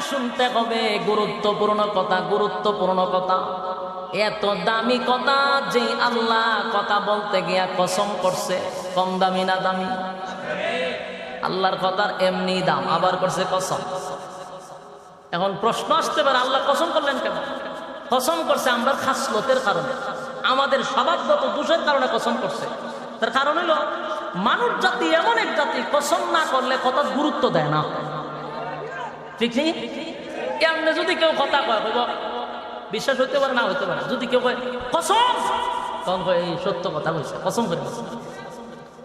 শুনতে হবে, গুরুত্বপূর্ণ কথা, গুরুত্বপূর্ণ কথা, এত দামি কথা যে আল্লাহ কথা বলতে গিয়া কসম করছে। কম দামি না দামি? আল্লাহর কথার এমনি দাম, আবার করছে কসম। এখন প্রশ্ন আসতে পারে, আল্লাহ কসম করলেন কেন? কসম করছে আমরা খাসলতের কারণে, আমাদের স্বভাবগত দোষের কারণে কসম করছে। তার কারণ হলো মানুষ জাতি এমন এক জাতি, কসম না করলে কথা গুরুত্ব দেয় না। ঠিক নেই? এমনি যদি কেউ কথা কয়, বিশ্বাস হইতে পারে, না হইতে পারে। যদি কেউ কয় কসম, তখন কয় এই সত্য কথা বলছে, কসম করে।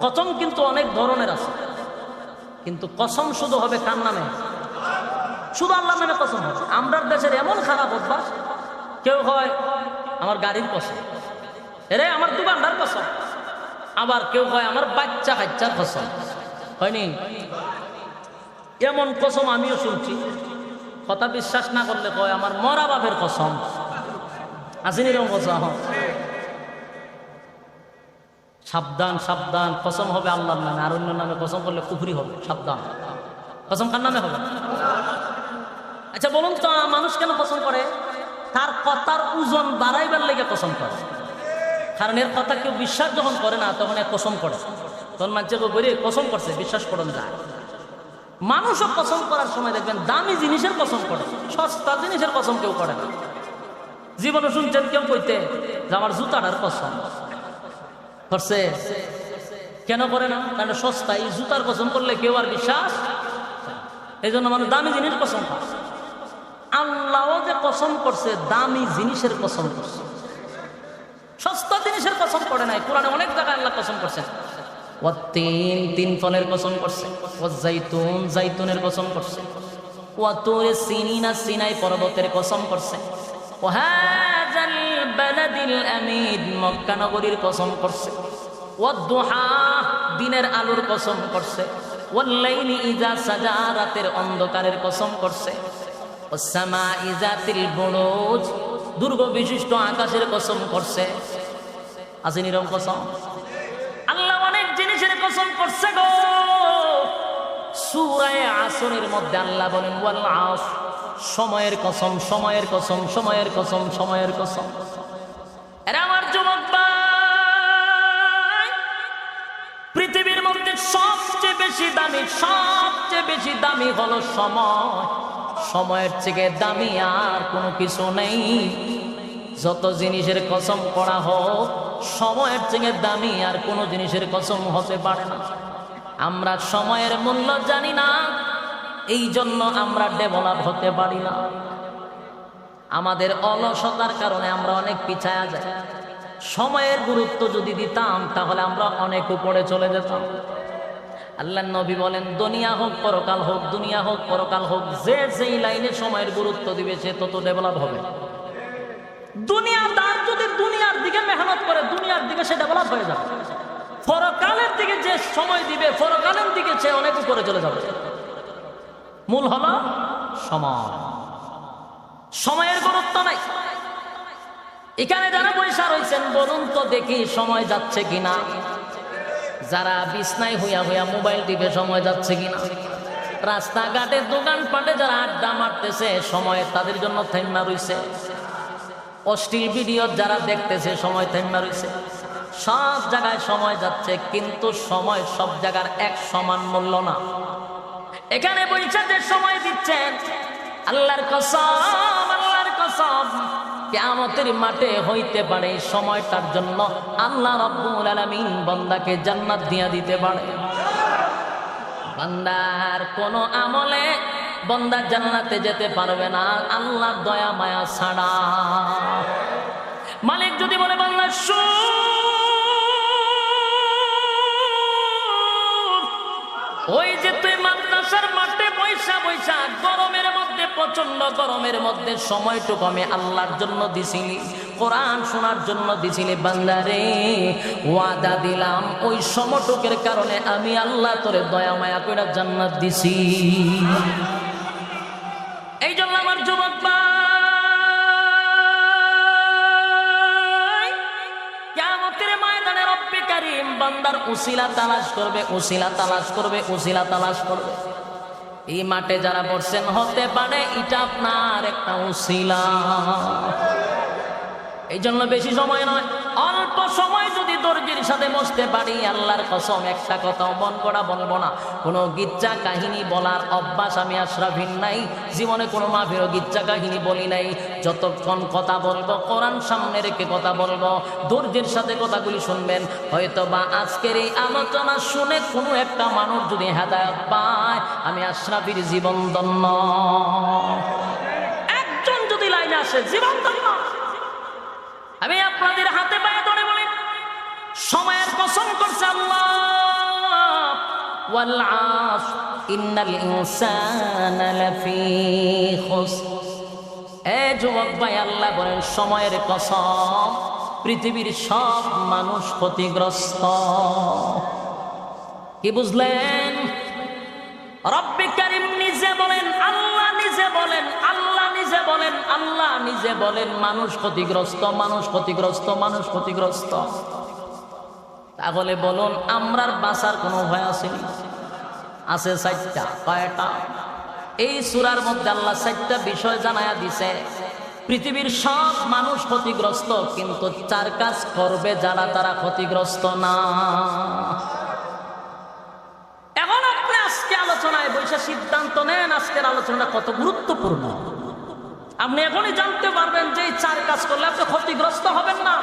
কসম কিন্তু অনেক ধরনের আছে, কিন্তু কসম শুধু হবে কার নামে? শুধু আল্লাহর নামে কসম হবে। আমরা দেশের এমন খারাপ অভ্যাস, কেউ হয় আমার গাড়ির কসম, এরে আমার দোকানদার কসম, আবার কেউ হয় আমার বাচ্চা কাচ্চার কসম। হয়নি? এমন কসম আমিও শুনছি। কথা বিশ্বাস না করলে কয় আমার মরা বাপের কসম। আসেনি এরকম কসম? সাবধান, সাবধান। কসম হবে আল্লাহর নামে, আর অন্য নামে কসম করলে কুফরি হবে। সাবধান। কসম কার নামে হবে? আচ্ছা বলুন তো, মানুষ কেন কসম করে? তার কথার ওজন বাড়াইবার লেগে কসম করে। কারণ এর কথা কেউ বিশ্বাস যখন করে না, তখন এ কসম করে। তখন মানুষকে বলি কসম করছে, বিশ্বাস করুন যায়। মানুষও কসম করার সময় দেখবেন দামি জিনিসের কসম করে, সস্তা জিনিসের কসম কেউ করে না। জীবনে শুনছেন কেউ কইতে যে আমার জুতাটার কসম করছে? কেন করে না? কারণ সস্তা। এই জুতার কসম করলে কেউ আর বিশ্বাস, এই জন্য মানুষ দামি জিনিস কসম করে। আল্লাহও যে কসম করছে, দামি জিনিসের কসম করছে, সস্তা জিনিসের কসম করে নাই। কোরআনে অনেক জায়গায় আল্লাহ কসম করছেন। ওয়াত্তিন, তিন ফলের কসম করছে। ওয়াজ্জাইতুন, জাইতুনের কসম করছে। ওয়াতুরে সিনিনা, সিনাই পর্বতের কসম করছে। ওয়াহাযাল বালাদিল আমিন, মক্কা নগরীর কসম করছে। ওয়াদ্দুহা, দিনের আলোর কসম করছে। ওয়াল্লাইলি ইযা সাজা, রাতের অন্ধকারের কসম করছে। ওয়াসসামাই যাতিল বুরুজ, দুর্গ বিশিষ্ট আকাশের কসম করছে। আসেনি এরকম কসম? আল্লাহ অনেক জিনিসের কসম করছে গো। সূরা আসরের মধ্যে আল্লাহ বলেন ওয়াল আসর, সময়ের কসম, সময়ের কসম, সময়ের কসম, সময়ের কসম। এরা আমার যুবক ভাই, পৃথিবীর মধ্যে সবচেয়ে বেশি দামি, সবচেয়ে বেশি দামি হলো সময়। সময়ের থেকে দামি আর কোনো কিছু নেই। যত জিনিসের কসম করা হোক, সময়ের থেকে দামি আর কোনো জিনিসের কসম হতে পারে না। আমরা সময়ের মূল্য জানি না, এই জন্য আমরা ডেভেলপ হতে পারি না। আমাদের অলসতার কারণে আমরা অনেক পিছায়া যাই। সময়ের গুরুত্ব যদি দিতাম, তাহলে আমরা অনেক উপরে চলে যেতাম। আল্লাহর নবী বলেন, দুনিয়া হোক পরকাল হোক, দুনিয়া হোক পরকাল হোক, যে যেই লাইনে সময়ের গুরুত্ব দিবে সে তত ডেভেলপ হবে। দুনিয়াদার যদি দুনিয়ার দিকে মেহনত করে, দুনিয়ার দিকে সে ডেভেলপ হয়ে যাবে। পরকালের দিকে যে সময় দিবে, পরকালের দিকে সে অনেক উপরে চলে যাবে। মূল হলো সময়। সময়ের গুরুত্ব নাই। এখানে যারা পয়সা রয়েছেন, বলুন তো দেখি সময় যাচ্ছে কিনা? যারা বিছনায় হইয়া হইয়া মোবাইল টিপে সময় যাচ্ছে কিনা? রাস্তাঘাটে দোকানপাটে যারা আড্ডা মারতেছে, সময় তাদের জন্য থেমা রইছে। অশ্লীল ভিডিও যারা দেখতেছে, সময় থেমা রইছে। সব জায়গায় সময় যাচ্ছে, কিন্তু সময় সব জায়গার এক সমান মূল্য না। এখানে পয়সা যে সময় দিচ্ছেন, আল্লাহর কসম, আল্লাহর কসম, কিয়ামতের মাঠে হইতে পারে সময়টার জন্য আল্লাহ রাব্বুল আলামিন বান্দাকে জান্নাত দিয়া দিতে পারে। বান্দার কোন আমলে বান্দা জান্নাতে যেতে পারবে না আল্লাহর দয়া মায়া ছাড়া। মালিক যদি বলে বান্দা ওই যে তুই মাদ্রাসার মাঠে বৈশা বৈশা গরমের মধ্যে, প্রচন্ড গরমের মধ্যে সময়টুকু আমি আল্লাহর জন্য দিছিলি, কোরআন শোনার জন্য দিছিলি, বান্দারে ওয়াদা দিলাম ওই সময়টুকের কারণে আমি আল্লাহ তোরে দয়া মায়া করে জান্নাত দিছি। এই জন্য আমার যুবক বান্দার উসিলা তালাশ করবে, উসিলা তালাশ করবে, উসিলা তালাশ করবে। এই মাঠে যারা বসছেন হতে পারে এটা আপনার একটা উসিলা। এই জন্য বেশি সময় নয়, অল্প সময় যদি ধৈর্যের সাথে বসতে পারি, আল্লাহর কসম একটা কথাও মন করা বলবো না। কোনো গিজ্জা কাহিনী বলার অভ্যাস আমি আশরাফির নাই, জীবনে কোনো মাহফিলও গিজ্জা কাহিনী বলি নাই। যতক্ষণ কথা বলবো কোরআন সামনে রেখে কথা বলবো, ধৈর্যের সাথে কথাগুলি শুনবেন। হয়তো বা আজকের এই আলোচনা শুনে কোনো একটা মানুষ যদি হেদায়েত পায়, আমি আশরাফির জীবন ধন্য। একজন যদি লাইনে আসে জীবন ধন্য। আমি আপনাদের হাতে পায়ে ধরে বলি, সময়ের কসম করছে আল্লাহ, ওয়াল আসর ইন্নাল ইনসানা লাফি খুসর। এ যুবক ভাই, আল্লাহ বলেন সময়ের কসম, পৃথিবীর সব মানুষ ক্ষতিগ্রস্ত। কি বুঝলেন? রব্বে কারীম নিজে বলেন, আল্লাহ নিজে বলেন, আল্লাহ নিজে বলেন, আল্লাহ নিজে বলেন মানুষ ক্ষতিগ্রস্ত, মানুষ ক্ষতিগ্রস্ত, মানুষ ক্ষতিগ্রস্ত। তাহলে বলুন আমরার বাঁচার কোনো উপায় আছে? আছে চারটা। কয়টা? এই সূরার মধ্যে আল্লাহ চারটা বিষয় জানায়া দিছে। পৃথিবীর সব মানুষ ক্ষতিগ্রস্ত, কিন্তু চার কাজ করবে যারা তারা ক্ষতিগ্রস্ত না। এখন আপনি আজকে আলোচনায় বসে সিদ্ধান্ত নেন আজকের আলোচনাটা কত গুরুত্বপূর্ণ। আপনি এখনই জানতে পারবেন যে এই চার কাজ করলে আপনি ক্ষতিগ্রস্ত হবেন না।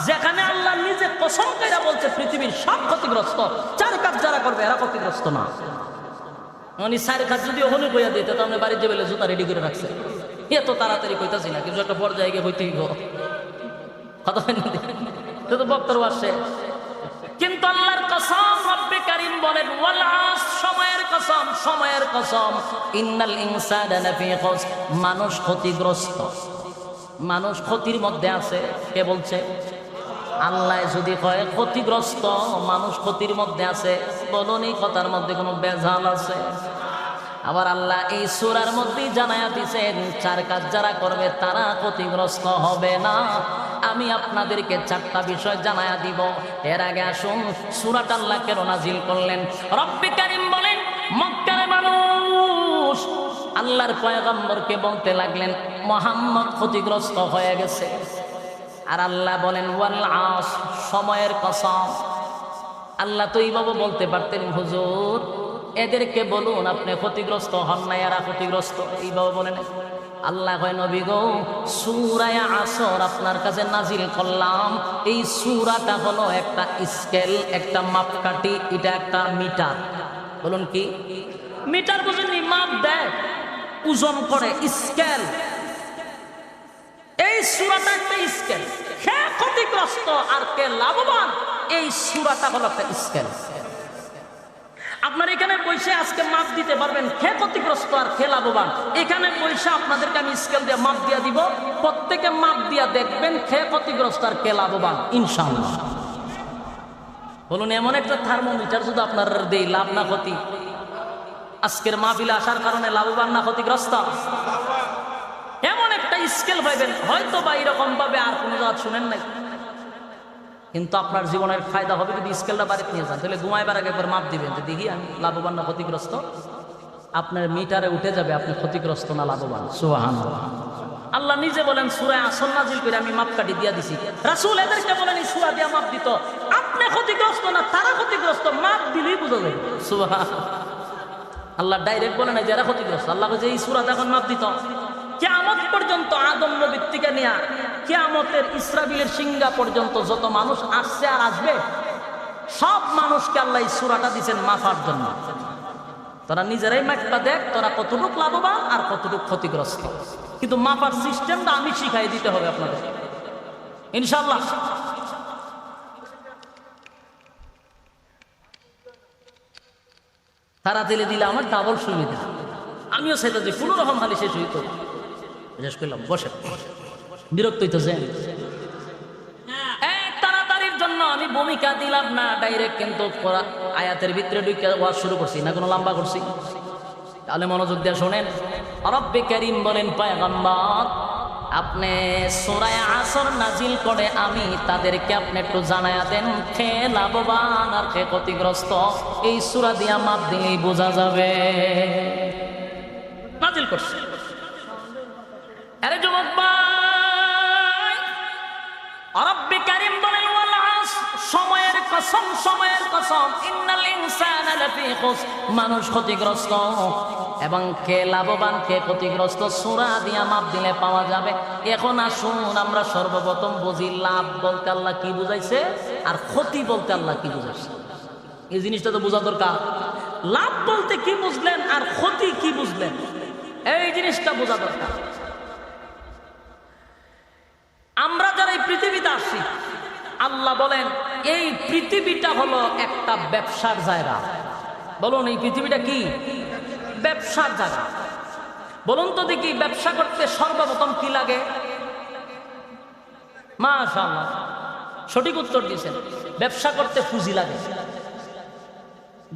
যেখানে আল্লাহ নিজে কসম করে বলছে পৃথিবীর সব ক্ষতিগ্রস্ত, চার কাজ যারা করবে এরা ক্ষতিগ্রস্ত না। উনি চার কাজ যদি ওখানে কইয়া দিতে তো আপনি বাড়িতে বেলে জুতা রেডি করে রাখছে, এত তাড়াতাড়ি কইতাছি না, কিছু একটা পর্যায়ে গিয়ে হইতেই কথা তো বক্তব্য আসে। কিন্তু আল্লাহর কসম, রব্বে কারীম বলেন ওয়াল আসর, সময়ের কসম, সময়ের কসম, ইন্নাল ইনসানা লাফি খুসর, মানুষ ক্ষতিগ্রস্ত, মানুষ ক্ষতির মধ্যে আছে। কে বলছে? আল্লাহ যদি কয় ক্ষতিগ্রস্ত, মানুষ ক্ষতির মধ্যে আছে, বলুন এই কথার মধ্যে কোনো বেজাল আছে? আবার আল্লাহ এই সূরার মধ্যেই জানায়া দিয়েছেন চার কাজ যারা করবে তারা ক্ষতিগ্রস্ত হবে না। আমি আপনাদেরকে চারটা বিষয় জানায়া দিব। এর আগে আসুন সূরাটা আল্লাহ কেন নাজিল করলেন। রব্বে কারীম বলেন মক্কার মানুষ আল্লাহর পয়গম্বরকে বলতে লাগলেন মুহাম্মদ ক্ষতিগ্রস্ত হয়ে গেছে। আর আল্লাহ বলেন ওয়াল আসর, সময়ের কসম। আল্লাহ তো এইভাবে বলতে পারতেন হুজুর এদেরকে বলুন আপনি ক্ষতিগ্রস্ত হন না, এরা ক্ষতিগ্রস্ত, এইভাবে বলেন। আল্লাহ কয় নবী গো, সূরা আসর আপনার কাছে নাজিল করলাম। এই সূরাটা হলো একটা স্কেল, একটা মাপকাঠি, এটা একটা মিটার। বলুন কি মিটার? বুঝেননি? মাপ দেয়, ওজন করে, স্কেল। এই সূরাটা একটা স্কেল। কে ক্ষতিগ্রস্ত আর কে লাভবান, এই সূরাটা হলো একটা স্কেল। আপনার এখানে বসে আজকে মাপ দিতে পারবেন কে ক্ষতিগ্রস্ত আর কে লাভবান। এখানে বসে আপনাদেরকে আমি স্কেল দিয়ে মাপ দিয়ে দিব, প্রত্যেকে মাপ দিয়ে দেখবেন কে ক্ষতিগ্রস্ত আর কে লাভবান ইনশাআল্লাহ। বলুন এমন একটা থার্মোমিটার যদি আপনার দেই, লাভ না ক্ষতি? আজকের মাহফিলে আসার কারণে লাভবান না ক্ষতিগ্রস্ত? এমন একটা স্কেল পাইবেন, হয়তো বা এরকম ভাবে আর কোনো জায়গা শুনেন নাই। কিন্তু আপনার জীবনের ফায়দা হবে যদি স্কেলটা বাড়িতে নিয়ে যান। তাহলে ঘুমাইবার আগে একবার মাপ দিবেন যে দেখি আমি লাভবান না ক্ষতিগ্রস্ত। আপনার মিটারে উঠে যাবে আপনি ক্ষতিগ্রস্ত না লাভবান। সুবহানাল্লাহ। আল্লাহ নিজে বলেন সূরা আসর নাজিল করে আমি মাপকাঠি দিয়া দিছি। রাসূল এদেরকে বলেন এই সূরা দিয়া মাপ দিত। আপনি ক্ষতিগ্রস্ত না তারা ক্ষতিগ্রস্ত, মাপ দিলেই বুঝা যাবে। সুবহানাল্লাহ। আল্লাহ ডাইরেক্ট বলে না যারা ক্ষতিগ্রস্ত। আল্লাহ বলে এই সূরা যখন মাপ দিত, কিয়ামত পর্যন্ত আদম নবীর থেকে নিয়ে কিয়ামতের ইসরাফিলের সিংহা পর্যন্ত যত মানুষ আসছে আর আসবে, সব মানুষকে আল্লাহ এই সূরাটা দিয়েছেন মাপার জন্য। তোরা নিজেরাই মাপটা দেখ তোরা কতটুকু লাভবান আর কতটুকু ক্ষতিগ্রস্ত। কিন্তু মাপার সিস্টেমটা আমি শিখাই দিতে হবে আপনাদের ইনশাআল্লাহ। তাড়াতাড়ি দিলে আমার ডাবল সুবিধা। আমিও সেটা যে কোনো রকম খালি শেষ হইতো। বিশেষ করলাম বসে বিরক্ত হইতেছে। তাড়াতাড়ির জন্য আমি ভূমিকা দিলাম না ডাইরেক্ট, কিন্তু আয়াতের ভিতরে ঢুকে ওয়াজ শুরু করছি না, কোনো লম্বা করছি। তাহলে মনোযোগ দিয়ে শোনেন। রব্বে কারীম বলেন পয়গম্বর আপনি সূরা আসর নাজিল করে আমি তাদেরকে আপনি একটু জানায়া দেন কে লাভবান আর কে ক্ষতিগ্রস্ত। এই সূরা দিয়া মাপ দিলেই বোঝা যাবে। বাতিল করছে। আরে যুবক ভাই, রব্বে কারীম বলেন ওয়াল আসর, সময়ের কসম, সময়ের কসম, ইন্নাল ইনসানা লাফি খুসর, মানুষ ক্ষতিগ্রস্ত। এবং কে লাভবান কে ক্ষতিগ্রস্ত সূরা দিয়া মাপ দিলে পাওয়া যাবে। এখন আসুন আমরা সর্বপ্রথম বুঝি লাভ বলতে আল্লাহ কি বুঝাইছে আর ক্ষতি বলতে আল্লাহ কি বুঝাইছে। এই জিনিসটা তো বোঝা দরকার। লাভ বলতে কি বুঝলেন আর ক্ষতি কি বুঝলেন, এই জিনিসটা বোঝা দরকার। আমরা যারা এই পৃথিবীতে আসি, আল্লাহ বলেন এই পৃথিবীটা হলো একটা ব্যবসার জায়গা। বলুন এই পৃথিবীটা কি? ব্যবসার জায়গা। বলুন তো দেখি ব্যবসা করতে সর্বপ্রথম কি লাগে? মাশাআল্লাহ, সঠিক উত্তর দিয়েছেন। ব্যবসা করতে পুঁজি লাগে।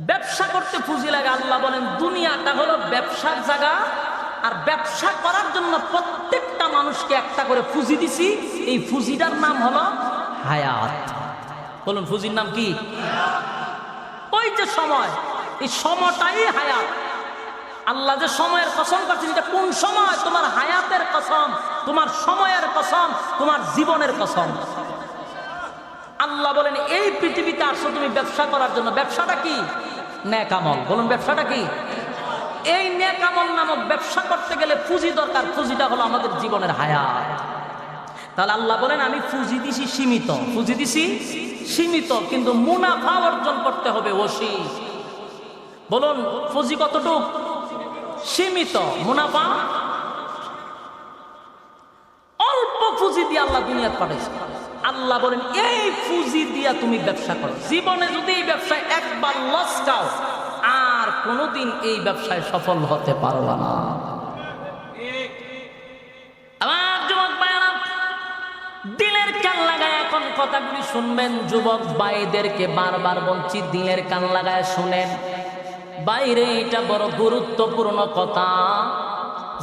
ব্যবসা করতে পুঁজি লাগে। আল্লাহ বলেন দুনিয়াটা হলো ব্যবসার জায়গা, আর ব্যবসা করার জন্য প্রত্যেকটা মানুষকে একটা করে পুঁজি দিছি। এই পুঁজিটার নাম হলো হায়াত। বলুন পুঁজির নাম কি? ওই যে সময়, এই সময়টাই হায়াত। আল্লাহ যে সময়ের কসম করছেন, এটা কোন সময়? তোমার হায়াতের কসম, তোমার সময়ের কসম, তোমার জীবনের কসম। আল্লাহ বলেন এই পৃথিবীতে আসছো তুমি ব্যবসা করার জন্য। ব্যবসাটা কি? নেক আমল। বলুন ব্যবসাটা কি? এই নেক আমল নামক ব্যবসা করতে গেলে পুঁজি দরকার। পুঁজিটা হলো আমাদের জীবনের হায়াত। তাহলে আল্লাহ বলেন আমি পুঁজি দিছি সীমিত, পুঁজি দিছি সীমিত, কিন্তু মুনাফা অর্জন করতে হবে অসি। বলুন পুঁজি কতটুক? সীমিত, মুনাফা অল্প। পুঁজি দিয়ে আল্লাহ দুনিয়াতে পাঠাইছে। আল্লাহ বলেন এই পুঁজি দিয়া তুমি ব্যবসা করো। জীবনে যদি এই ব্যবসায় একবার লস খাও আর কোনোদিন এই ব্যবসায় সফল হতে পারবা না। আমার যুবক ভাইরা দিলের কান লাগায় এখন কথাগুলি শুনবেন। যুবক ভাইদেরকে বারবার বলছি দিলের কান লাগায় শুনেন। বাইরে এটা বড় গুরুত্বপূর্ণ কথা।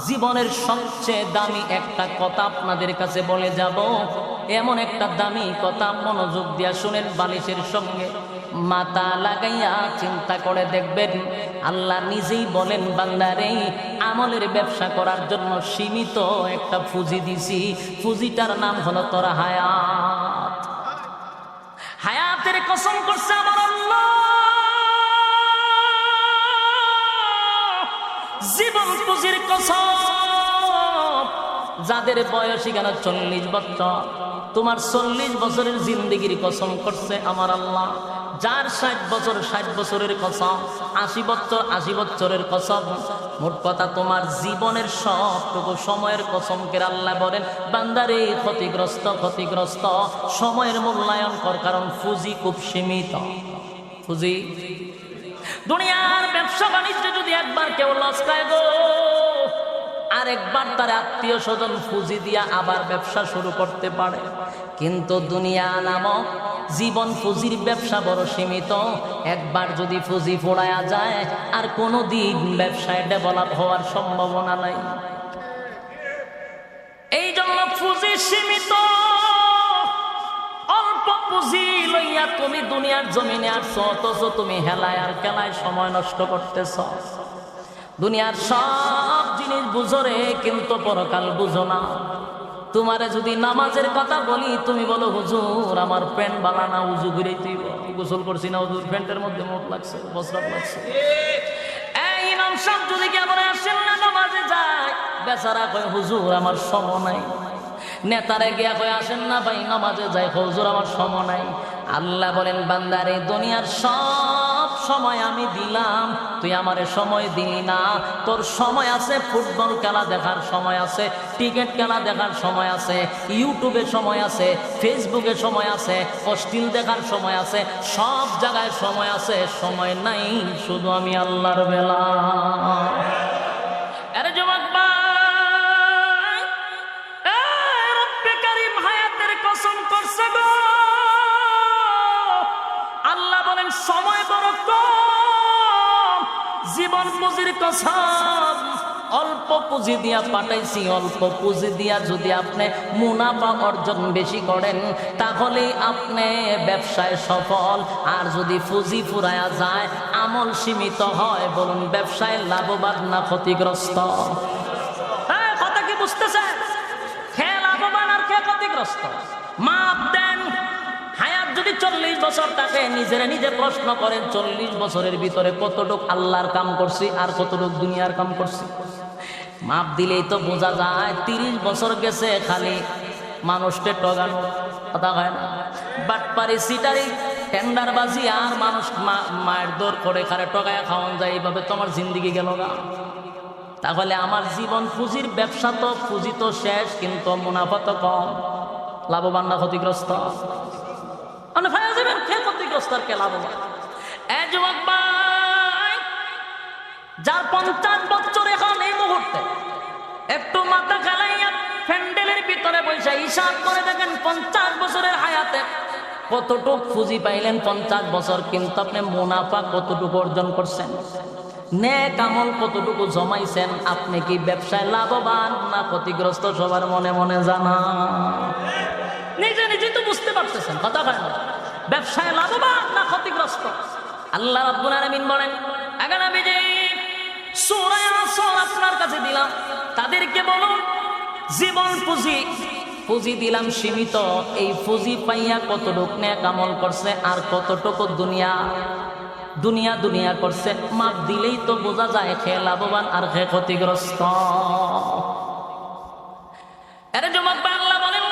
জীবনের সবচেয়ে দামি একটা কথা আপনাদের কাছে বলে যাব। এমন একটা দামি কথা, মনোযোগ দিয়া শুনেন, বালিশের সঙ্গে মাথা লাগাইয়া চিন্তা করে দেখবেন। আল্লাহ নিজেই বলেন বান্দারে আমলের ব্যবসা করার জন্য সীমিত একটা পুঁজি দিছি। পুঁজিটার নাম হলো তোর হায়াত। হায়াতের কসম করছে আমার আল্লাহ। জীবন পুঁজির কসম। যাদের বয়স এখানে 40 বছর, তোমার 40 বছরের জিন্দেগির কসম করছে আমার আল্লাহ। যার 60 বছর 60 বছরের কসম, 80 বছর 80 বছরের কসম। মোট কথা তোমার জীবনের সবটুকু সময়ের কসম করে আল্লাহ বলেন বান্দারে ক্ষতিগ্রস্ত, ক্ষতিগ্রস্ত। সময়ের মূল্যায়ন কর, কারণ পুঁজি খুব সীমিত। পুঁজি দুনিয়ার ব্যবসা বাণিজ্য যদি একবার কেউ লস খায় গো, আরেকবার তার আত্মীয় স্বজন পুঁজি দিয়া আবার ব্যবসা শুরু করতে পারে। কিন্তু দুনিয়া নামক জীবন পুঁজির ব্যবসা বড় সীমিত। একবার যদি পুঁজি ফোড়ায়া যায় আর কোনো দিন ব্যবসায় ডেভেলপ হওয়ার সম্ভাবনা নাই। এই জন্য পুঁজি সীমিত। অল্প পুঁজি লইয়া তুমি দুনিয়ার জমিনে আসছো, অথচ তুমি হেলায় আর খেলায় সময় নষ্ট করতেছ। দুনিয়ার সব জিনিস বুঝো রে, কিন্তু পরকাল বুঝো না। তোমারে যদি নামাজের কথা বলি, তুমি বলো হুজুর আমার প্যান্ট বালা না, উজু করে তুই গোসল করছি না, হুজুর প্যান্টের মধ্যে মুখ লাগছে, বসরাত লাগছে। এই ইমাম সাহেব যদি কেমন আসেন না নামাজে যায়, বেচারা কয় হুজুর আমার সময় নাই। নেতারে গিয়া কয় আসেন না ভাই নামাজে যায়, হুজুর আমার সময় নাই। আল্লাহ বলেন বান্দারে দুনিয়ার সব সময় আমি দিলাম, তুই আমারে সময় দিলি না। তোর সময় আছে ফুটবল খেলা দেখার সময় আছে, ক্রিকেট খেলা দেখার সময় আছে, ইউটিউবে সময় আছে, ফেসবুকে সময় আছে, অশ্লীল দেখার সময় আছে, সব জায়গায় সময় আছে। সময় নাই শুধু আমি আল্লাহর বেলা। আরে যুবক ভাই, রব্বে কারীম হায়াতের কসম করছে গো। আল্লাহ বলেন সময় বড় কম। জীবন পুঁজির কসম, অল্প পুঁজি দিয়া পাঠাইছি, অল্প পুঁজি দিয়া যদি আপনি মুনাফা অর্জন বেশি করেন তাহলে আপনি ব্যবসায় সফল। আর যদি পুঁজি ফুরায়া যায়, আমল সীমিত হয়, বলুন ব্যবসায় লাভবান না ক্ষতিগ্রস্ত? হ্যাঁ, কথা কি বুঝতেছেন? কে লাভবান আর কে ক্ষতিগ্রস্ত? মাপ দেন। হায়াত যদি 40 বছর থাকে, নিজে প্রশ্ন করেন 40 বছরের ভিতরে কতটুক আল্লাহর কাম করছি আর কতটুক দুনিয়ার কাম করছি। মাপ দিলেই তো বোঝা যায় 30 বছর গেছে খালি মানুষকে টগানো, কথা হয় না, বাটপারি সিটারি টেন্ডারবাজি আর মানুষ মায়ের দৌড় করে খারে টগায়া খাওয়ান যায়, এইভাবে তোমার জিন্দিগি গেল না। তাহলে আমার জীবন পুঁজির ব্যবসা তো, পুঁজি তো শেষ, কিন্তু মুনাফা তো কম। লাভবান না ক্ষতিগ্রস্ত? ক্ষতিগ্রস্ত আর কে লাভবান? যুবক ভাই, যার 50 বছর এখন এই মুহূর্তে একটু মাথা খেলাইয়া প্যান্ডেলের ভিতরে বসে হিসাব করে দেখেন 50 বছরের হায়াতে কতটুক পুঁজি পাইলেন 50 বছর, কিন্তু আপনি মুনাফা কতটুকু অর্জন করছেন, নেক আমল কতটুকু জমাইছেন, আপনি কি ব্যবসায় লাভবান না ক্ষতিগ্রস্ত? সবার মনে মনে জানা, নিজে তো বুঝতে পারতেছেন, কথা হয় না? ব্যবসায় লাভবান না ক্ষতিগ্রস্ত? আল্লাহ রাব্বুল আলামিন বলেন, আগে নবীজি সূরা আসর আপনার কাছে দিলাম, তাদেরকে বলুন জীবন পুঁজি দিলাম সীমিত, এই পুঁজি পাইয়া কতটুকু নেক আমল করছে আর কতটুকু দুনিয়া করছে। মাপ দিলেই তো বোঝা যায় কে লাভবান আর কে ক্ষতিগ্রস্ত। আরে যুবক বাংলা বলেন,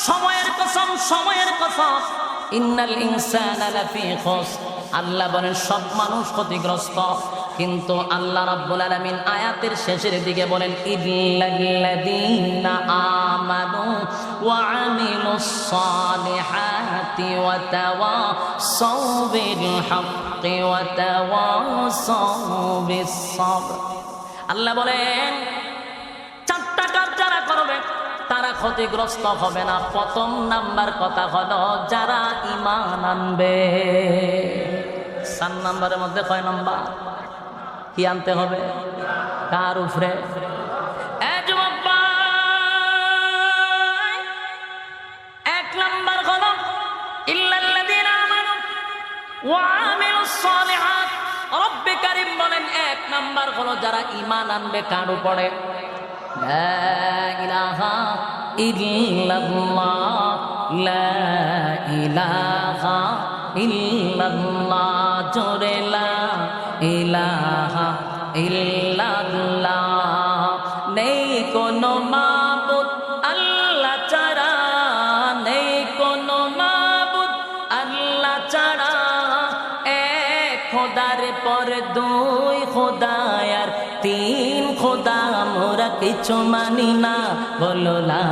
সময়ের কসম ইন্নাল ইনসানা লাফি খুসর। আল্লাহ বলেন সব মানুষ ক্ষতিগ্রস্ত, কিন্তু আল্লাহ রাব্বুল আলামিন আয়াতের শেষের দিকে বলেন ইল্লাল্লাযীনা আমানু ওয়া আমিলুস সালিহাতি ওয়া তাওয়াসাউ বিল হাক্কি ওয়া তাওয়াসাউ বিস সাবর। আল্লাহ বলেন 4টা কাজ যারা করবে তারা ক্ষতিগ্রস্ত হবে না। প্রথম নাম্বার কথা হলো যারা ঈমান আনবে। 4 নাম্বারের মধ্যে কয় নাম্বার? কি আনতে হবে? কার উপরে? যুবক ভাই, 1 নাম্বার হলো ইল্লাল্লাযীনা আমানু ওয়া আমিলুস সালিহাত। রব্বে কারীম বলেন 1 নাম্বার হলো যারা ঈমান আনবে। কার উপরে? লা ইলাহা ইল্লাল্লাহ, লা ইলাহা ইল্লাল্লাহ, জোরে লা ইলাহা ইল্লাল্লাহ। নেই কোনো মাবুদ আল্লাহ ছাড়া, নেই কোনো মাবুদ আল্লাহ ছাড়া, এক খোদার পর 2 খোদা আর 3 খোদা মোরা কিছু মানি না। বলো লা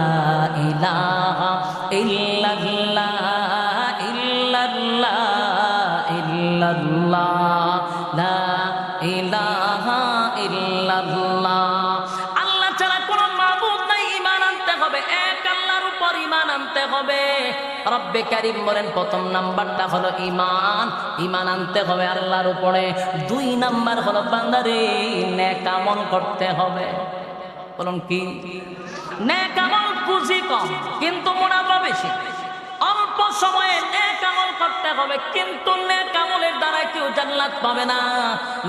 ইলাহা ইল্লাল্লাহ, ইল্লাল্লাহ, ইল্লাল্লাহ, লা ইলাহা ইল্লাল্লাহ। আল্লাহ ছাড়া কোনো মাবুদ নাই, ঈমান আনতে হবে, এক আল্লাহর উপর ঈমান আনতে হবে। রব্বে কারীম বলেন প্রথম নাম্বারটা হলো ঈমান আনতে হবে আল্লাহর উপরে। 2 নাম্বার হলো বান্দারে নেক আমল করতে হবে। বলুন কি? নেক আমল পুঁজি কম কিন্তু মুনাফা বেশি। অল্প সময়ে নেক আমল করতে হবে, কিন্তু নেক আমলের দ্বারা কেউ জান্নাত পাবে না।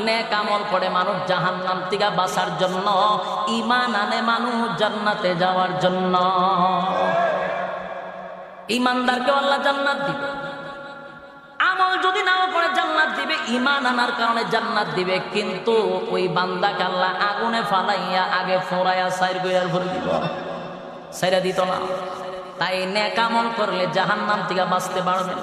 নেক আমল করে মানুষ জাহান্নাম থেকে বাঁচার জন্য, ঈমান আনে মানুষ জান্নাতে যাওয়ার জন্য। ঈমানদারকে আল্লাহ জান্নাত দিবে। আমল যদি নাও করে জান্নাত দিবে, ঈমান আনার কারণে জান্নাত দিবে, কিন্তু ওই বান্দাকে আল্লাহ আগুনে ফালাইয়া আগে ফোড়াইয়া সাইর গইয়ার ভরে দিব, সাইরা দিত না। তাই নেক আমল করলে জাহান্নাম থেকে বাঁচতে পারবেন।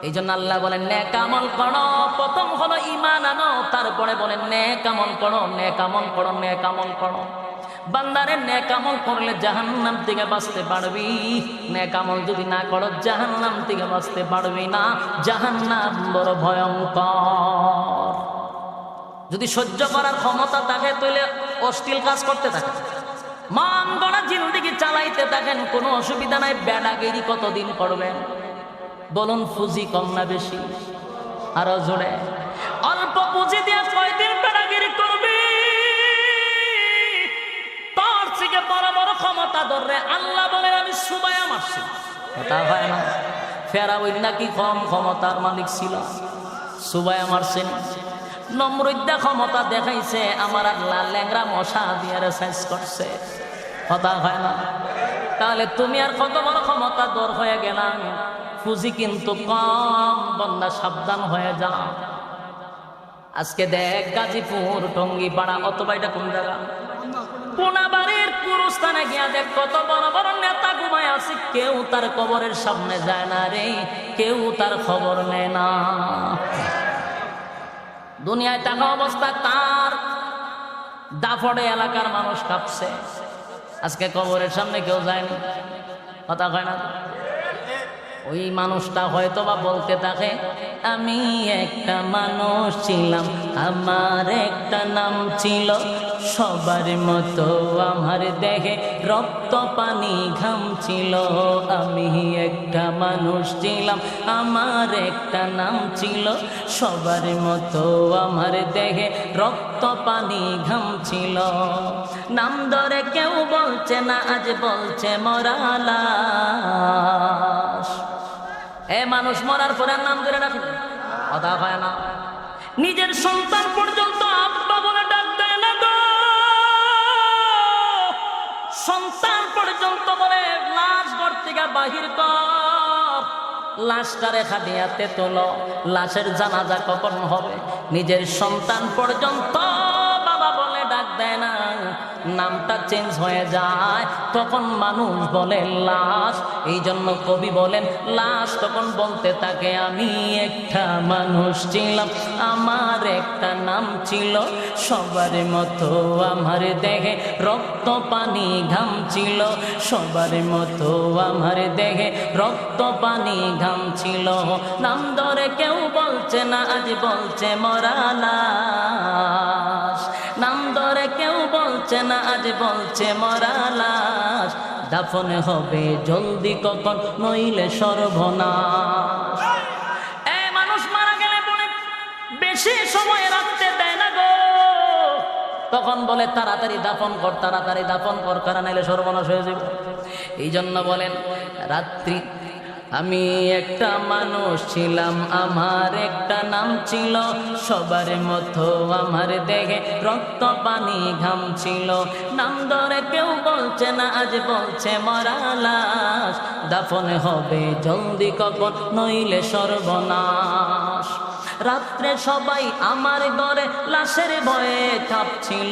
এই জন্য আল্লাহ বলেন নেক আমল করো। প্রথম হলো ঈমান আনো, তারপরে বলেন নেক আমল করো, নেক আমল করো, নেক আমল করো। বান্দারে নেক আমল করলে জাহান্নাম থেকে বাঁচতে পারবি, নেক আমল যদি না করো জাহান্নাম থেকে বাঁচতে পারবি না। জাহান্নাম বড় ভয়ঙ্কর। যদি সহ্য করার ক্ষমতা থাকে তাহলে অশ্লীল কাজ করতে থাকে, মান গড়া জিন্দেগি চালাইতে থাকেন, কোনো অসুবিধা নাই। বেড়াগিরি কতদিন করবেন? বলুন পুঁজি কম না বেশি? আরো জোরে। অল্প পুঁজি দিয়ে কয়দিন বেড়াগিরি করবে? থেকে বড় বড় ক্ষমতা ধরে আল্লাহ বলেন আমি সুবাইয়া মারছি। কথা হয় না? ফেরাউন নাকি কম ক্ষমতার মালিক ছিল, সুবাইয়া মারছেন। নমরুদ্দা ক্ষমতা দেখাইছে, আমার আল্লাহ ল্যাংরা মশা দিয়ে রেসাইজ করছে। কথা হয় না? তাহলে তুমি আর কত বড় ক্ষমতা দর হয়ে গেলাম, পুঁজি কিন্তু কম, বন্দা সাবধান হয়ে যাও। আজকে দেখ গাজীপুর টঙ্গিপাড়া অথবা এটা কোন জায়গা, কোনাবাড়ির পুরস্থানে গিয়া দেখ কত বড় বড় নেতা ঘুমায় আছে, কেউ তার কবরের সামনে যায় না রে, কেউ তার খবর নেয় না। দুনিয়ায় টাকা অবস্থা তার, দাফড়ে এলাকার মানুষ কাঁপছে, আজকে কবরের সামনে কেউ যায়নি। কথা কয় না? ওই মানুষটা হয়তো বা বলতে থাকে, আমি একটা মানুষ ছিলাম, আমার একটা নাম ছিল, সবার মতো আমার দেহে রক্ত পানি ঘাম ছিল। আমি একটা মানুষ ছিলাম, আমার একটা নাম ছিল, সবার মতো আমার দেহে রক্ত পানি ঘাম ছিল। নাম ধরে কেউ বলছে না, আজ বলছে মরা লাশ। এ মানুষ মরার পরে নাম ধরে রাখে, কথা হয় না? নিজের সন্তান পর্যন্ত আব্বা বলে ডাক দেয় না গো, সন্তান পর্যন্ত বলে লাশ ঘর থেকে বাহির কর, লাশটা রেখা দিয়াতে তোলো, লাশের জানাজা কখন হবে? নিজের সন্তান পর্যন্ত বাবা বলে ডাক দেয় না, নামটা চেঞ্জ হয়ে যায়, তখন মানুষ বলে লাশ। এই জন্য কবি বলেন লাশ তখন বলতে থাকে, আমি একটা মানুষ ছিলাম, আমার একটা নাম ছিল, সবার মতো আমার দেহে রক্ত পানি ঘাম ছিল, সবার মতো আমার দেহে রক্ত পানি ঘাম ছিল। নাম ধরে কেউ বলছে না, আজ বলছে মরা লাশ। নাম ধরে কেউ বলছে না, আজ বলছে মরা লাশ। দাফন হবে জলদি কখন, নইলে সর্বনাশ। এই মানুষ মারা গেলে বলে বেশি সময় রাখতে দেয় না গো, তখন বলে তাড়াতাড়ি দাফন কর, তাড়াতাড়ি দাফন কর, কারণ নাইলে সর্বনাশ হয়ে যাবে। এই জন্য বলেন রাত্রি, আমি একটা মানুষ ছিলাম, আমার একটা নাম ছিল, সবার মতো আমার দেহে রক্ত পানি ঘাম ছিল। নাম ধরে কেউ বলছে না, আজ বলছে মরা লাশ। দাফন হবে জলদি কখন, নইলে সর্বনাশ। রাত্রে সবাই আমার ঘরে লাশের ভয়ে কাঁপছিল,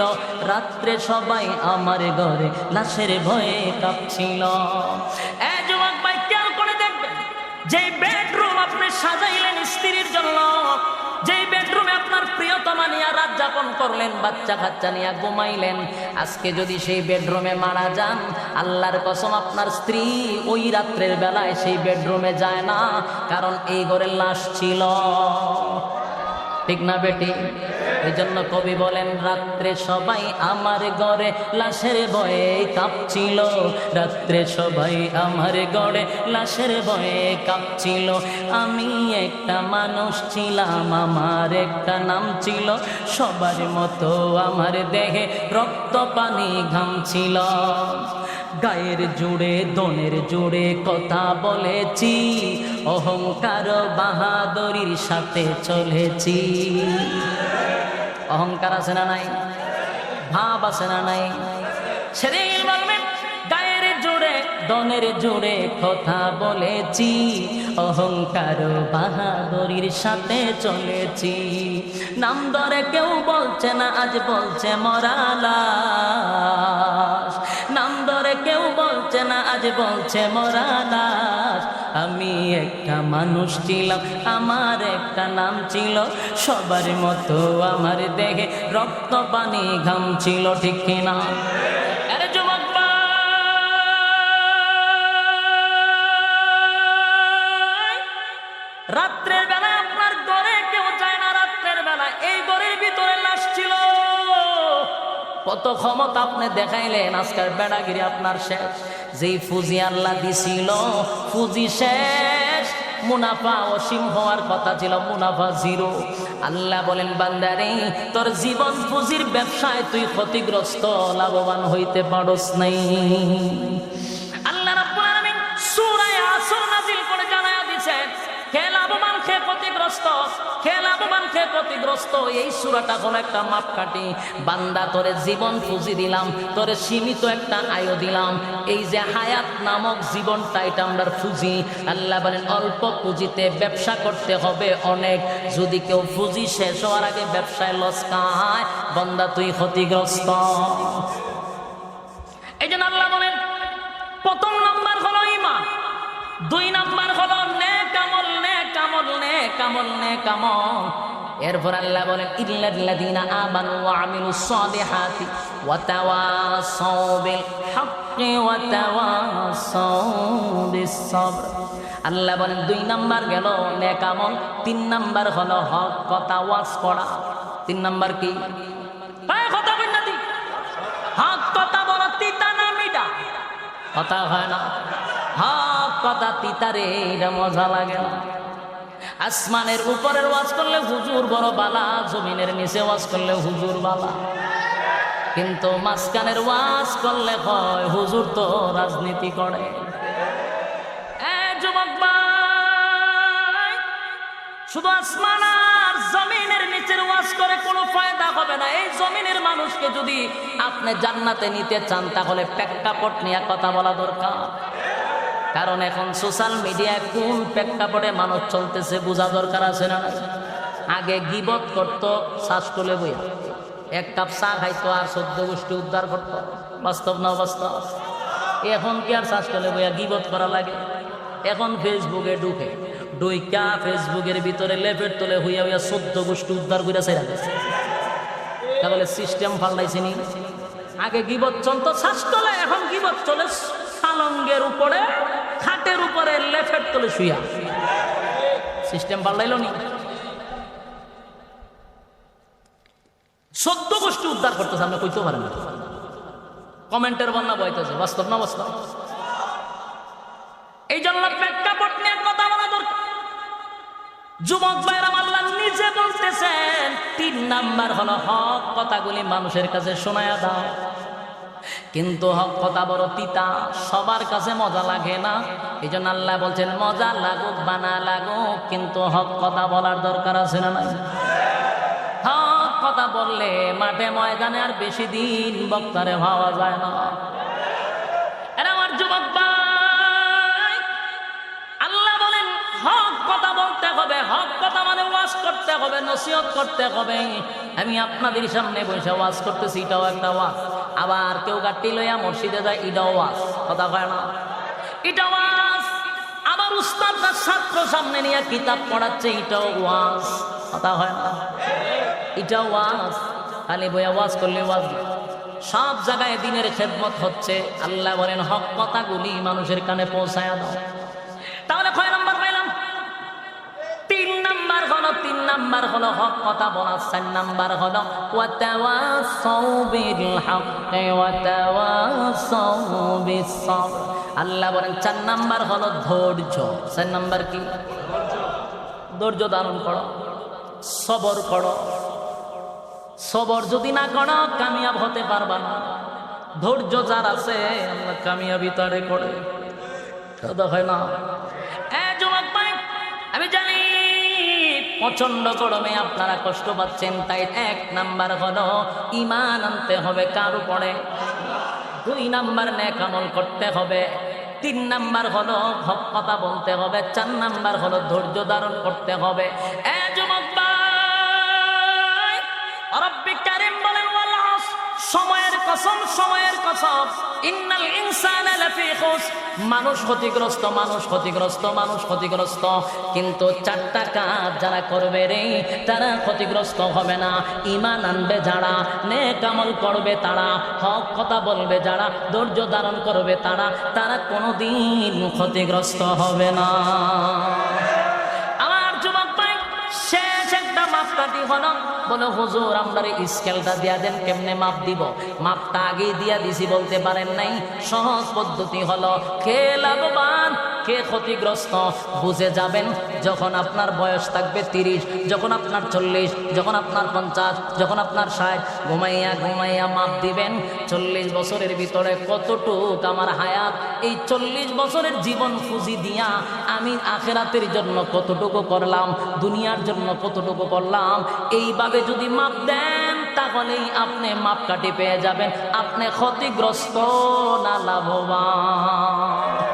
রাত্রে সবাই আমার ঘরে লাশের ভয়ে কাঁপছিল। যুবক ভাই খেয়াল করে দেখবেন, যে বেডরুম আপনি সাজাইলেন স্ত্রীর জন্য, যেই বেডরুমে আপনার প্রিয়তমা নিয়ে রাত যাপন করলেন, বাচ্চা কাচ্চা নিয়ে ঘুমাইলেন, আজকে যদি সেই বেডরুমে মারা যান, আল্লাহর কসম আপনার স্ত্রী ওই রাত্রের বেলায় সেই বেডরুমে যায় না, কারণ এই ঘরে লাশ ছিল। ঠিক না বেটি? এই জন্য কবি বলেন রাত্রে সবাই আমার ঘরে লাশের ভয়ে কাঁপছিল, রাত্রে সবাই আমার ঘরে লাশের ভয়ে কাঁপছিল। আমি একটা মানুষ ছিলাম, আমার একটা নাম ছিল, সবার মতো আমার দেহে রক্ত পানি ঘাম ছিল। গায়ের জুড়ে দনের জুড়ে কথা বলেছি, অহংকার বাহাদুরির সাথে চলেছি। অহংকার আছে না নাই? ভাব আছে না নাই? শরীর বলবেন গায়ের জুড়ে দনের জুড়ে কথা বলেছি, অহংকার বাহাদুরির সাথে চলেছি। নাম ধরে কেউ বলছে না, আজ বলছে মরা লাশ। নাম ধরে কেউ বলছে না, আজ বলছে মরা লাশ। আমি একটা মানুষ ছিলাম, আমার একটা নাম ছিল, সবার মতো আমার দেহে রক্ত পানি ঘাম ছিল। ঠিক কিনা? আরে যুবক রাত্রের বেলায় আপনার ঘরে কেউ যায় না, রাত্রের বেলায় এই ঘরের ভিতরে লাশ ছিল। কত ক্ষমতা আপনি দেখাইলেন, আজকের বেড়াগিরি আপনার শেষ। যেই ফুজি আল্লাহ দিছিল, ফুজি শেষ, মুনাফা অসীম হওয়ার কথা ছিল, মুনাফা জিরো। আল্লাহ বলেন বান্দারে তোর জীবন পুঁজির ব্যবসায় তুই ক্ষতিগ্রস্ত, লাভবান হইতে পারস নাই। আল্লাহ রাব্বুল আলামিন সূরা আসর নাযিল করে জানায়া দিয়েছেন কে লাভবান কে ক্ষতিগ্রস্ত, কে লাভবান কে ক্ষতিগ্রস্ত। এই সূরাটা হলো একটা মাপকাঠি। বান্দা তোরে জীবন পুঁজি দিলাম, তোরে সীমিত একটা আয়ু দিলাম, এই যে হায়াত নামক জীবনটা এটা আমরা পুঁজি। আল্লাহ বলেন অল্প পুঁজিতে ব্যবসা করতে হবে অনেক। যদি কেউ পুঁজি শেষ হওয়ার আগে ব্যবসায় লস খায়, বান্দা তুই ক্ষতিগ্রস্ত। এই জন্য আল্লাহ বলেন প্রথম নাম্বার হলো ঈমান, 2 নাম্বার হলো নেক আমল, নেক আমল, নেক আমল, নেক আমল। এরপর আল্লাহ বলেন ইল্লাল্লাযীনা আমানু ওয়া আমিলুস সালিহাতি ওয়া তাওয়াসাউ বিল হাক্কি ওয়া তাওয়াসাউ বিস সাবর। আল্লাহ বলেন 2 নাম্বার গেল নেক আমল, 3 নাম্বার হলো হক কথা ওয়াজ করা। 3 নাম্বার কি? কথা বল না, হক কথা বলা তিতা না মিঠা? কথা হয় না, হক কথা তিতারে, এটা মজা লাগে না। আসমানের উপরের ওয়াজ করলে হুজুর বড় বালা, জমিনের নিচে ওয়াজ করলে হুজুর বালা। কিন্তু মাঝখানের ওয়াজ করলে হয় হুজুর তো রাজনীতি করে। যুবক ভাই, শুধু আসমান আর জমিনের নিচের ওয়াজ করে কোনো ফায়দা হবে না। এই জমিনের মানুষকে যদি আপনি জান্নাতে নিতে চান তাহলে প্রেক্ষাপট নিয়ে কথা বলা দরকার। কারণ এখন সোশ্যাল মিডিয়ায় কোন প্রেক্ষাপটে মানুষ চলতেছে বোঝা দরকার আছে না? আগে গীবত করতো শ্বাস তুলে বইয়া, 1 কাপ চা খাইতো আর 14 গোষ্ঠী উদ্ধার করতো। বাস্তব না অবাস্তব? এখন কি আর শ্বাস তুলে বইয়া গীবত করা লাগে? এখন ফেসবুকে ঢুইকা ফেসবুকের ভিতরে লেফেট তোলে হইয়া হইয়া 14 গোষ্ঠী উদ্ধার করে ছেড়া গেছে। তাহলে সিস্টেম পাল্টাইছে নি? আগে গীবত চলতো শ্বাস তোলে, এখন গীবত চলে সালঙ্গের উপরে, খাটের উপরে লেফেট তোলে শুইয়া। সিস্টেম পাল্টাইল নি? 14 গোষ্ঠী উদ্ধার করতেছে, আপনি কইতে পারেন না। কমেন্টের বন্যা বইতেছে। বাস্তব না বাস্তব? এই জন্য প্রেক্ষাপট নিয়ে কথা বলা দরকার। যুবক ভাইরা আল্লাহ নিজে বলতেছেন 3 নাম্বার হলো হক কথাগুলি মানুষের কাছে শোনায়া দাও। কিন্তু হক কথা বড় তিতা, সবার কাছে মজা লাগে না। এই জন্য আল্লাহ বলছেন মজা লাগুক বা না লাগুক, কিন্তু হক কথা বলার দরকার আছে না নাই? হক কথা বললে মাঠে ময়দানে আর বেশি দিন বক্তারে ভাবা যায় না। এরা আমার যুবক ভাই, আল্লাহ বলেন হক কথা বলতে হবে। হক কথা মানে ওয়াজ করতে হবে, নসিহত করতে হবে। আমি আপনাদের সামনে বসে ওয়াজ করতেছি, এটাও একটা ওয়াজ। আবার কেউ গাড়ি লইয়া মসজিদে যায়, এটাও ওয়াজ। কথা কয় না? এটা ওয়াজ। আবার উস্তাদ তার ছাত্র সামনে নিয়ে কিতাব পড়াচ্ছে, এটাও ওয়াজ। কথা হয় না? এটাও ওয়াজ। খালি বইয়া ওয়াজ করলে ওয়াজ না। সব জায়গায় দিনের খেদমত হচ্ছে। আল্লাহ বলেন হক কথাগুলি মানুষের কানে পৌঁছায়া দাও। তাহলে কয় নাম্বার পাইলাম? 3 নাম্বার হলো, 3 নাম্বার হলো হক কথা বলা। 4 নাম্বার হলো ওয়া তাওয়াসাউ বিল হাক্কি ওয়া তাওয়াসাউ বিস সাবর। আল্লাহ বলেন 4 নাম্বার হলো ধৈর্য। 4 নাম্বার কি? ধৈর্য ধারণ করো, সবর করো। সবর যদি না করো কামিয়াব হতে পারবা না। ধৈর্য যার আছে আল্লাহ কামিয়াবি তারে করে। কথা হয় না? যুবক ভাই, আমি জানি প্রচন্ড গরমে আপনারা কষ্ট পাচ্ছেন, তাই 1 নাম্বার হলো ঈমান আনতে হবে কার উপরে। 2 নাম্বার নেক আমল করতে হবে। 3 নাম্বার হলো হক কথা বলতে হবে। 4 নাম্বার হলো ধৈর্য ধারণ করতে হবে। যুবক ভাই, রব্বিক কারীম বলেন ওয়াল আসর, সময়ের কসম, সময়ের কসম, ইন্নাল ইনসানা লাফি খুসর। মানুষ ক্ষতিগ্রস্ত, মানুষ ক্ষতিগ্রস্ত, মানুষ ক্ষতিগ্রস্ত। কিন্তু 4টা কাজ যারা করবে রে তারা ক্ষতিগ্রস্ত হবে না। ঈমান আনবে যারা, নেক আমল করবে তারা, হক কথা বলবে যারা, ধৈর্য ধারণ করবে তারা, তারা কোনোদিন ক্ষতিগ্রস্ত হবে না। আমার যুবক ভাই, শেষ একটা মাপকাঠি হলো, বলো হুজুর আমরা স্কেলটা দিয়া দেন, কেমনে মাপ দিব? মাপটা আগেই দিয়া দিছি বলতে পারেন নাই। সহজ পদ্ধতি হলো কে লাভবান কে ক্ষতিগ্রস্ত বুঝে যাবেন যখন আপনার বয়স থাকবে 30, যখন আপনার 40, যখন আপনার 50, যখন আপনার 60। ঘুমাইয়া ঘুমাইয়া মাপ দিবেন 40 বছরের ভিতরে কতটুক আমার হায়াত, এই 40 বছরের জীবন পুঁজি দিয়া আমি আখিরাতের জন্য কতটুকু করলাম, দুনিয়ার জন্য কতটুকু করলাম। এইভাবে যদি মাপ দেন তাহলেই আপনি মাপকাঠি পেয়ে যাবেন, আপনি ক্ষতিগ্রস্ত না লাভবান।